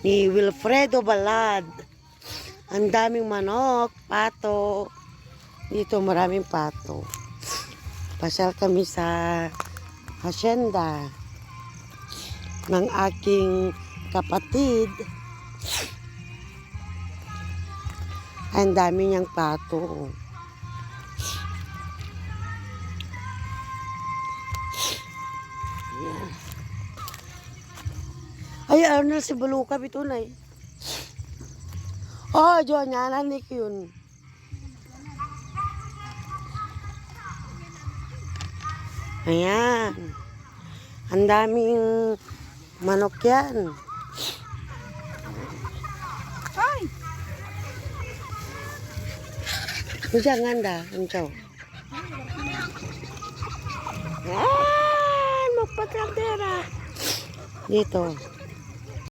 ni Wilfredo Balad. Ang daming manok, pato. Dito maraming pato. Pasyal kami sa hacienda ng aking kapatid. Ang dami niyang pato. Yan. Ay, ano si Baluka bitunay. Oh, John, nanik yun. Ayan. Ang daming manok yan. Ay! Jangan dah, encau. Ah, magpatandera. Dito.